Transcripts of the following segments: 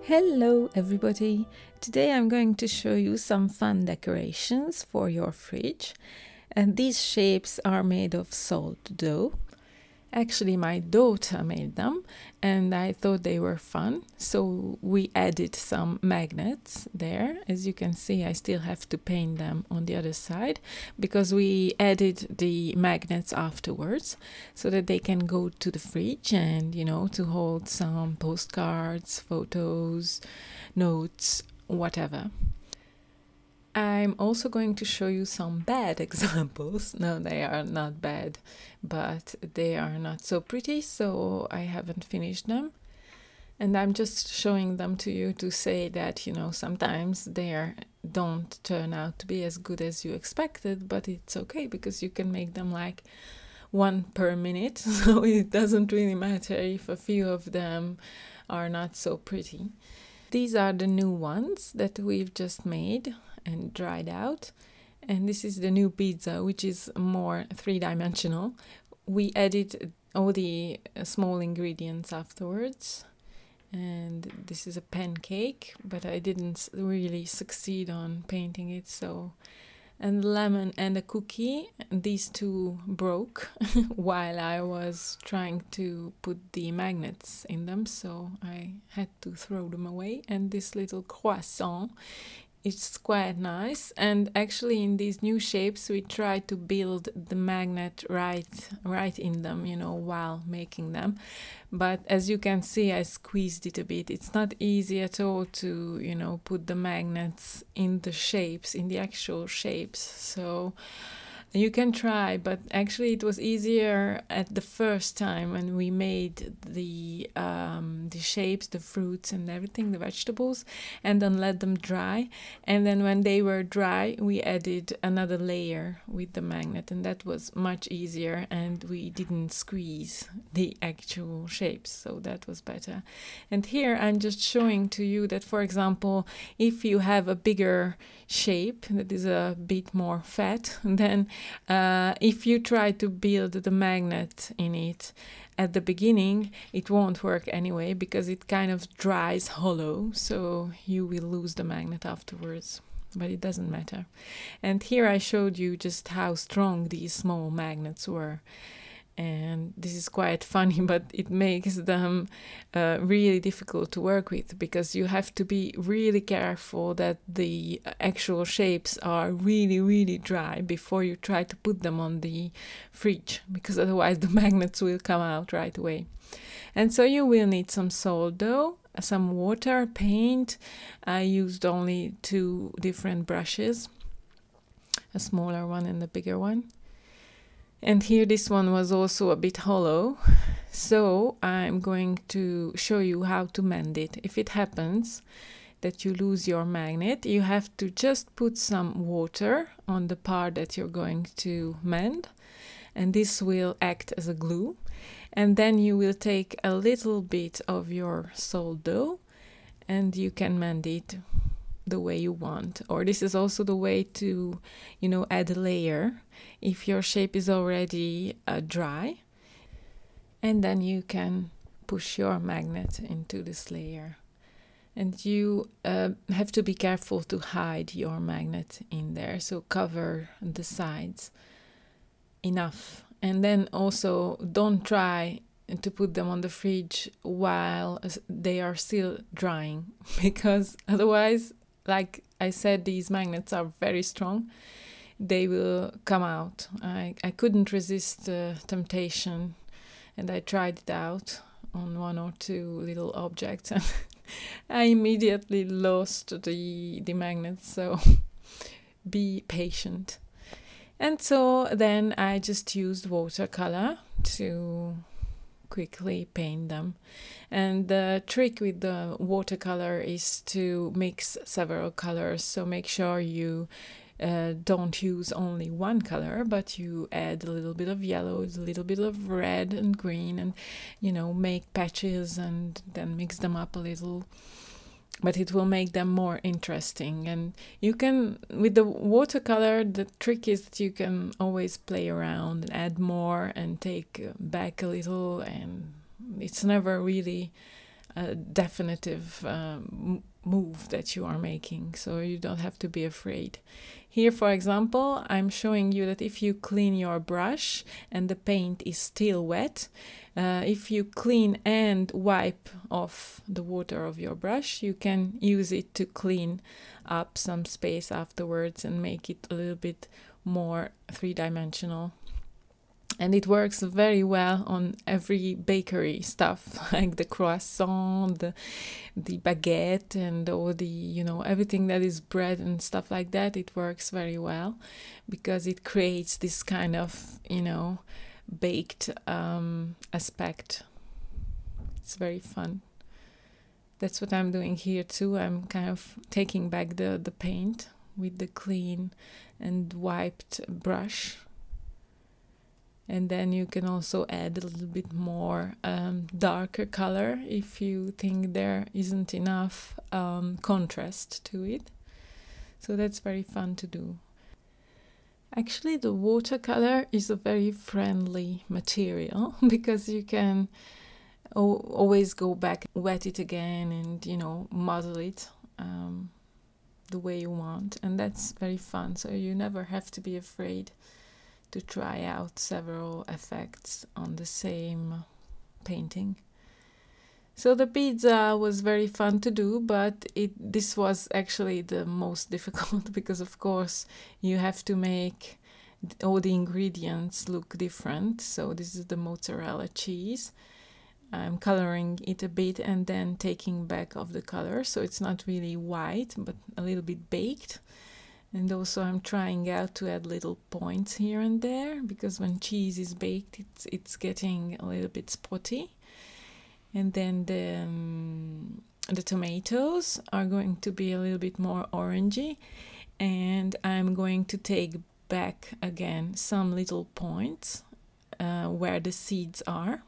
Hello everybody! Today I'm going to show you some fun decorations for your fridge, and these shapes are made of salt dough. Actually, my daughter made them and I thought they were fun, so we added some magnets there. As you can see, I still have to paint them on the other side because we added the magnets afterwards so that they can go to the fridge and, to hold some postcards, photos, notes, whatever. I'm also going to show you some bad examples. No, they are not bad, but they are not so pretty, so I haven't finished them. And I'm just showing them to you to say that, sometimes they don't turn out to be as good as you expected, but it's okay because you can make them like one per minute, so it doesn't really matter if a few of them are not so pretty. These are the new ones that we've just made and dried out, and this is the new pizza, which is more three-dimensional. We added all the small ingredients afterwards, and this is a pancake, but I didn't really succeed on painting it, so and lemon and a cookie. These two broke while I was trying to put the magnets in them, so I had to throw them away. And this little croissant, it's quite nice, and actually in these new shapes we try to build the magnet right in them, while making them. But as you can see, I squeezed it a bit. It's not easy at all to, put the magnets in the shapes, in the actual shapes. So you can try, but actually it was easier at the first time when we made the shapes, the fruits and everything, the vegetables, and then let them dry. And then when they were dry, we added another layer with the magnet, and that was much easier, and we didn't squeeze the actual shapes, so that was better. And here I'm just showing to you that, for example, if you have a bigger shape that is a bit more fat, then if you try to build the magnet in it at the beginning, it won't work anyway because it kind of dries hollow, so you will lose the magnet afterwards, but it doesn't matter. And here I showed you just how strong these small magnets were. And this is quite funny, but it makes them really difficult to work with because you have to be really careful that the actual shapes are really, really dry before you try to put them on the fridge, because otherwise the magnets will come out right away. And so you will need some salt dough, some water, paint. I used only 2 different brushes, a smaller one and a bigger one. And here this one was also a bit hollow, so I'm going to show you how to mend it. If it happens that you lose your magnet, you have to just put some water on the part that you're going to mend, and this will act as a glue. And then you will take a little bit of your salt dough and you can mend it the way you want. Or this is also the way to, add a layer if your shape is already dry, and then you can push your magnet into this layer. And you have to be careful to hide your magnet in there, so cover the sides enough. And then also don't try to put them on the fridge while they are still drying, because otherwise, like I said, these magnets are very strong. They will come out. I couldn't resist the temptation, and I tried it out on 1 or 2 little objects, and I immediately lost the magnets, so be patient. And so then I just used watercolor to quickly paint them. And the trick with the watercolor is to mix several colors, so make sure you don't use only one color, but you add a little bit of yellow, a little bit of red and green, and make patches and then mix them up a little. But it will make them more interesting. And you can, with the watercolor, the trick is that you can always play around and add more and take back a little, and it's never really definitive move that you are making, so you don't have to be afraid. Here, for example, I'm showing you that if you clean your brush and the paint is still wet, if you clean and wipe off the water of your brush, you can use it to clean up some space afterwards and make it a little bit more three-dimensional. And it works very well on every bakery stuff, like the croissant, the baguette, and all the, you know, everything that is bread and stuff like that. It works very well because it creates this kind of, you know, baked aspect. It's very fun. That's what I'm doing here too. I'm kind of taking back the paint with the clean and wiped brush. And then you can also add a little bit more darker color if you think there isn't enough contrast to it. So that's very fun to do. Actually, the watercolor is a very friendly material because you can always go back, wet it again, and, you know, model it the way you want. And that's very fun. So you never have to be afraid to try out several effects on the same painting. So the pizza was very fun to do, but this was actually the most difficult because, of course, you have to make all the ingredients look different. So this is the mozzarella cheese. I'm coloring it a bit and then taking back of the color, so it's not really white but a little bit baked. And also I'm trying out to add little points here and there, because when cheese is baked, it's getting a little bit spotty. And then the tomatoes are going to be a little bit more orangey. And I'm going to take back again some little points where the seeds are.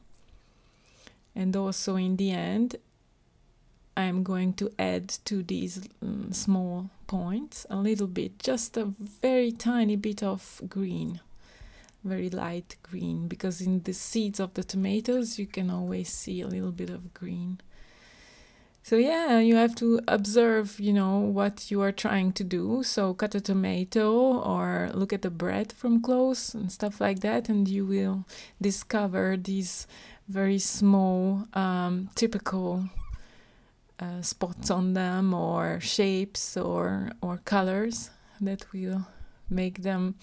And also in the end, I'm going to add to these small points a little bit, just a very tiny bit of green, very light green, because in the seeds of the tomatoes you can always see a little bit of green. So yeah, you have to observe, you know, what you are trying to do. So cut a tomato or look at the bread from close and stuff like that, and you will discover these very small typical spots on them, or shapes or colors that will make them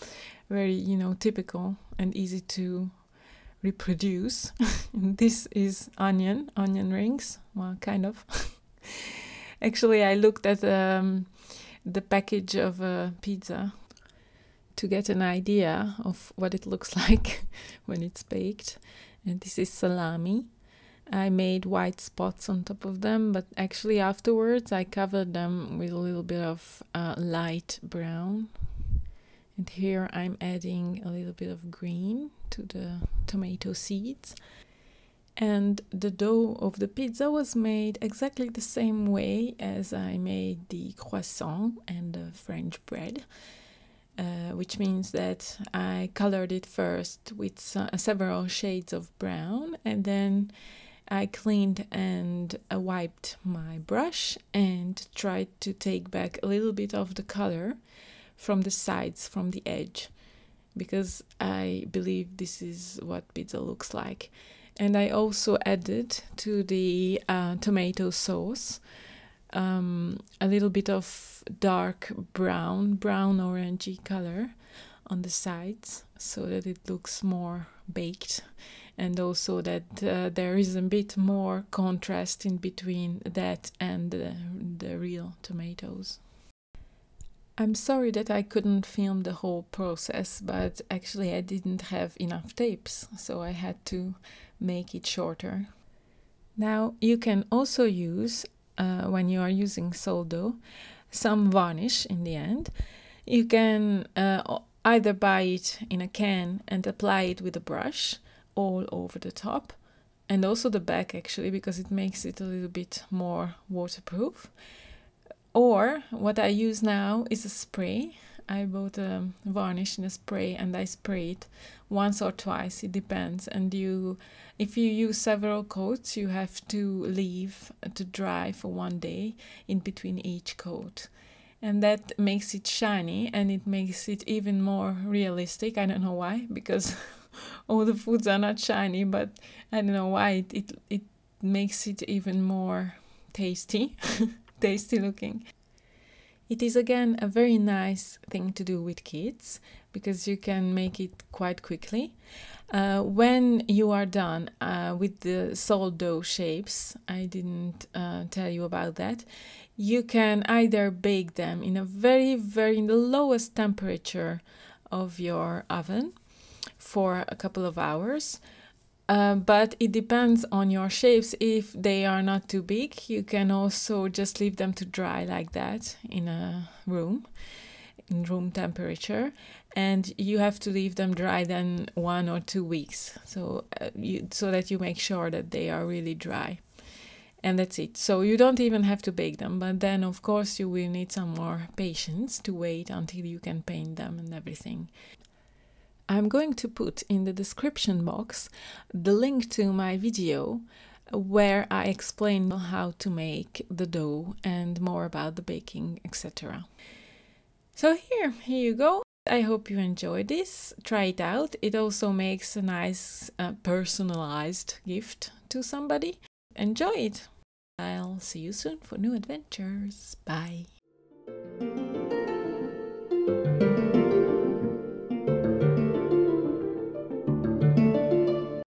very, you know, typical and easy to reproduce. This is onion rings, well, kind of. Actually, I looked at the package of a pizza to get an idea of what it looks like when it's baked. And this is salami. I made white spots on top of them, but actually afterwards I covered them with a little bit of light brown. And here I'm adding a little bit of green to the tomato seeds. And the dough of the pizza was made exactly the same way as I made the croissant and the French bread. Which means that I colored it first with several shades of brown, and then I cleaned and wiped my brush and tried to take back a little bit of the color from the sides, from the edge, because I believe this is what pizza looks like. And I also added to the tomato sauce a little bit of dark brown orangey color on the sides, so that it looks more baked, and also that there is a bit more contrast in between that and the real tomatoes. I'm sorry that I couldn't film the whole process, but actually I didn't have enough tapes, so I had to make it shorter. Now you can also use, when you are using Soldo, some varnish in the end. You can either buy it in a can and apply it with a brush all over the top, and also the back actually, because it makes it a little bit more waterproof. Or what I use now is a spray. I bought a varnish in a spray and I spray it once or twice, it depends. And if you use several coats, you have to leave to dry for 1 day in between each coat. And that makes it shiny and it makes it even more realistic. I don't know why, because all the foods are not shiny, but I don't know why it makes it even more tasty, tasty looking. It is again a very nice thing to do with kids because you can make it quite quickly. When you are done with the salt dough shapes, I didn't tell you about that, you can either bake them in a in the lowest temperature of your oven for a couple of hours. But it depends on your shapes. If they are not too big, you can also just leave them to dry like that in a room, in room temperature, and you have to leave them dry then 1 or 2 weeks, so that you make sure that they are really dry. And that's it. So you don't even have to bake them, but then of course you will need some more patience to wait until you can paint them and everything. I'm going to put in the description box the link to my video where I explain how to make the dough and more about the baking, etc. So here you go. I hope you enjoyed this. Try it out. It also makes a nice personalized gift to somebody. Enjoy it. I'll see you soon for new adventures. Bye.